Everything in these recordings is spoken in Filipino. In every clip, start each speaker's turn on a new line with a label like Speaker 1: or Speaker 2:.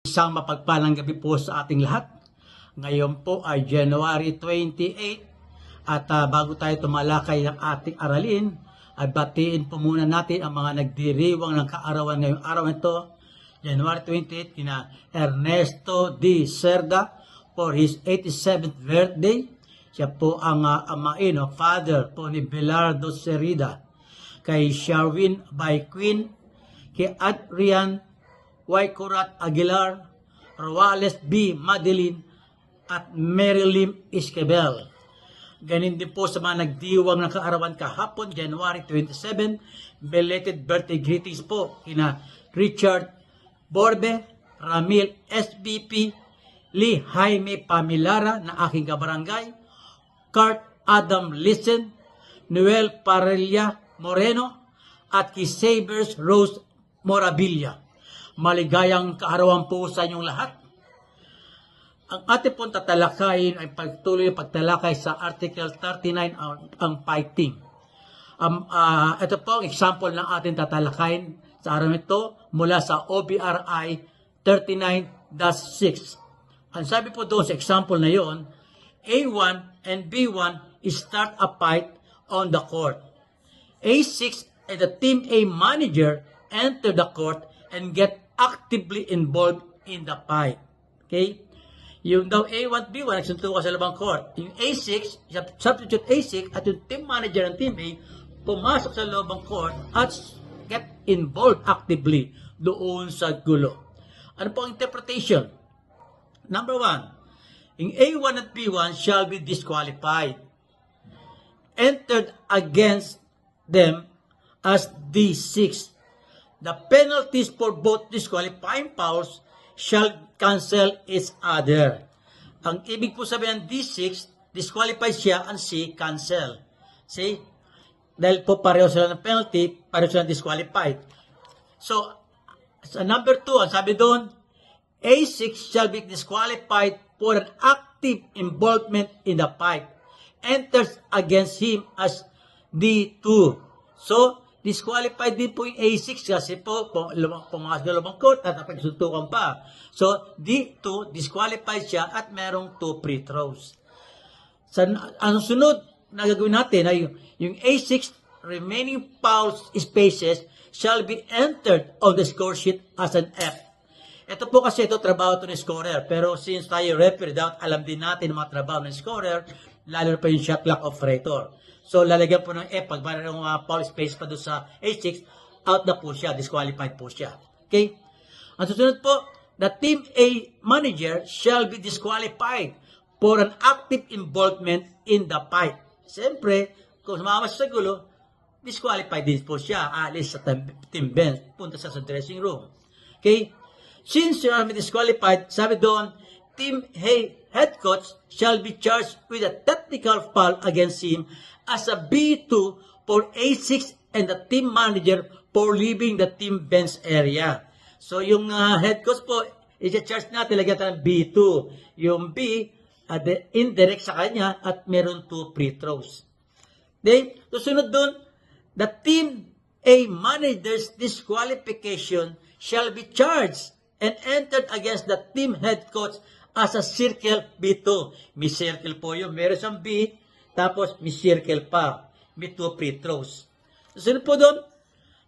Speaker 1: Isang mapagpalang gabi po sa ating lahat. Ngayon po ay January 28 at bago tayo tumalakay ng ating aralin, ay batiin po muna natin ang mga nagdiriwang ng kaarawan ngayong araw ito, January 28, kina Ernesto D. Cerda for his 87th birthday. Siya po ang father po ni Belardo Cerida, kay Sherwin by Queen, kay Adrian Wycorat Aguilar, Roales B. Madeline, at Marilyn Esquivel. Ganin din po sa mga nagdiwang ng kaarawan kahapon, January 27, belated birthday greetings po kina Richard Borbe, Ramil SBP, Lee Jaime Pamilara na aking kabarangay, Kurt Adam Listen, Noel Parella Moreno, at kay Sabers Rose Morabilia. Maligayang kaarawan po sa inyong lahat. Ang ating pong tatalakayin ay pagtuloy pagtalakay sa Article 39, ang fighting. Ito po ang example ng ating tatalakayin sa araw ito mula sa OBRI 39-6. Ang sabi po doon sa example na yon, A1 and B1 start a fight on the court. A6 and the Team A manager enter the court and get actively involved in the fight. Okay? Yung daw A1 B1 nagsuntukan sa labang court. Yung A6, substitute A6 at yung team manager ng Team A pumasok sa labang court at get involved actively doon sa gulo. Ano po ang interpretation? Number 1, yung A1 at B1 shall be disqualified. Entered against them as D6. The penalties for both disqualifying fouls shall cancel each other. Ang ibig po sabihin ng D6, disqualify siya, and C, cancel. See? Dahil po pareho sila ng penalty, pareho sila disqualified. So, sa number 2, ang sabi doon, A6 shall be disqualified for an active involvement in the fight. Enters against him as D2. So, disqualified din po yung A6 kasi po pumasok na lumang court at napagsuntukan pa. So, D2, disqualified siya at merong 2 free throws. Ang sunod na gagawin natin ay yung A6 remaining foul spaces shall be entered on the score sheet as an F. Ito po kasi ito trabaho ito ng scorer. Pero since tayo referee, dapat alam din natin ang mga trabaho ng scorer, lalo na pa yung shot clock operator. So, lalagyan po ng F, pag mayroong foul space pa doon sa A6, out na po siya, disqualified po siya. Okay? Ang susunod po, the Team A manager shall be disqualified for an active involvement in the fight. Siyempre, kung sumama sa gulo, disqualified din po siya, alis sa team bench, punta sa dressing room. Okay? Since you are disqualified, sabi doon, Team A head coach shall be charged with a technical foul against him as a B2 for A6 and the team manager for leaving the team bench area. So, yung head coach po, i-charge natin, lagyan tayo ng B2. Yung B, indirect sa kanya at meron 2 free throws. Then, susunod dun, the Team A manager's disqualification shall be charged and entered against the team head coach as a circle B2. May circle po yun. Meron siyang B, tapos may circle pa. May 2 free throws. Susunod po doon,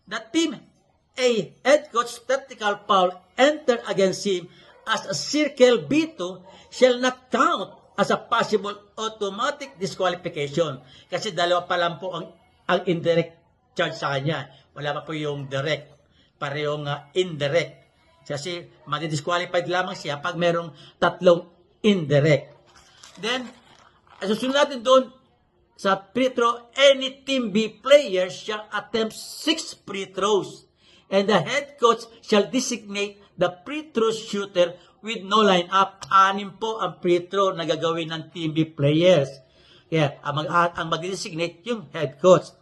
Speaker 1: the Team A head coach tactical foul entered against him as a circle B2 shall not count as a possible automatic disqualification. Kasi dalawa pa lang po ang indirect charge sa kanya. Wala pa po yung direct. Parehong indirect. Kasi madi-disqualified lamang siya pag merong 3 indirect. Then, susunod natin doon, sa free throw, any Team B player shall attempt 6 free throws. And the head coach shall designate the free throw shooter with no line-up. 6 po ang free throw na gagawin ng Team B players. Kaya, ang mag-designate yung head coach.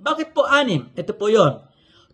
Speaker 1: Bakit po 6? Ito po yon.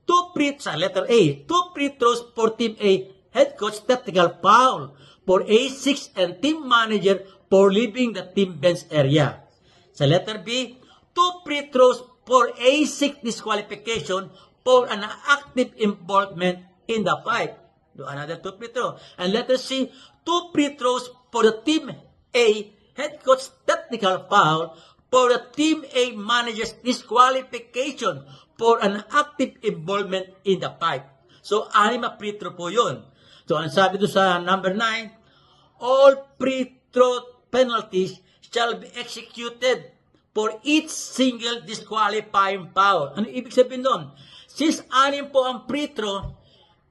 Speaker 1: 2 free, sa letter A, 2 free throws for Team A head coach tactical foul for A6 and team manager for leaving the team bench area. Sa letter B, 2 free throws for A6 disqualification for an active involvement in the fight. Do another 2 free throws. And letter C, 2 free throws for the team A head coach technical foul for the team A manager's disqualification for an active involvement in the fight. So, 6 na free throw po yun. So, ang sabi doon sa number 9, all free throw penalties shall be executed for each single disqualifying foul. Ano ibig sabihin doon? Since 6 po ang free throw,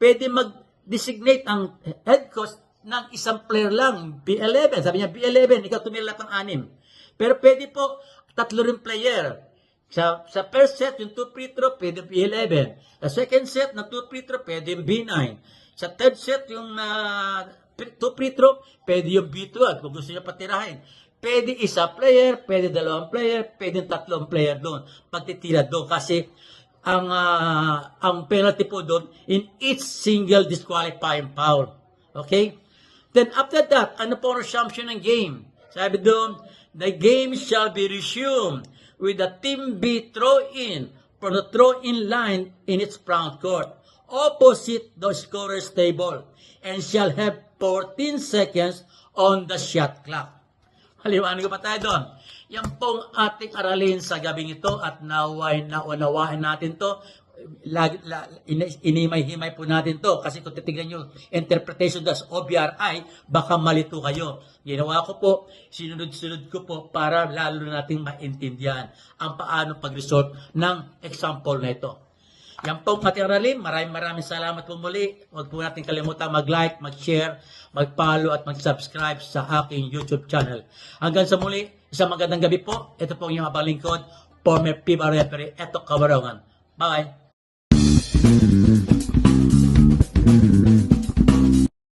Speaker 1: pwede mag-designate ang head coach ng isang player lang, B11. Sabi niya, B11, ikaw tumira lahat ng 6. Pero pwede po, 3 rin player. Sa first set, yung 2 free throw, pwede B11. Sa second set, na 2 free throw, pwede yung B9. Sa third set, yung 2 free throw, pwede yung B12 kung gusto niya patirahin. Pwede isa player, pwede 2 player, pwede 3 player doon. Pagtitira doon kasi ang penalty po doon in each single disqualifying foul. Okay? Then after that, ano po ang resumption ng game? Sabi doon, the game shall be resumed with the team B throw-in from the throw-in line in its front court, opposite the scorer's table, and shall have 14 seconds on the shot clock. Haliwanan ko pa tayo doon. Yan pong ating aralin sa gabing ito at naunawain natin to. Inimay-himay po natin to kasi kung titignan nyo interpretation das OBRI, baka malito kayo. Ginawa ko po, sinunod-sunod ko po para lalo nating maintindihan ang paano pag-resort ng example na ito. Yan po ating aralin. Maraming salamat po muli. Huwag po natin kalimutan mag-like, mag-share, mag-follow at mag-subscribe sa aking YouTube channel. Hanggang sa muli, isang magandang gabi po. Ito po ang inyong abang lingkod, former FIBA referee, Eto Kawarongan. Bye-bye.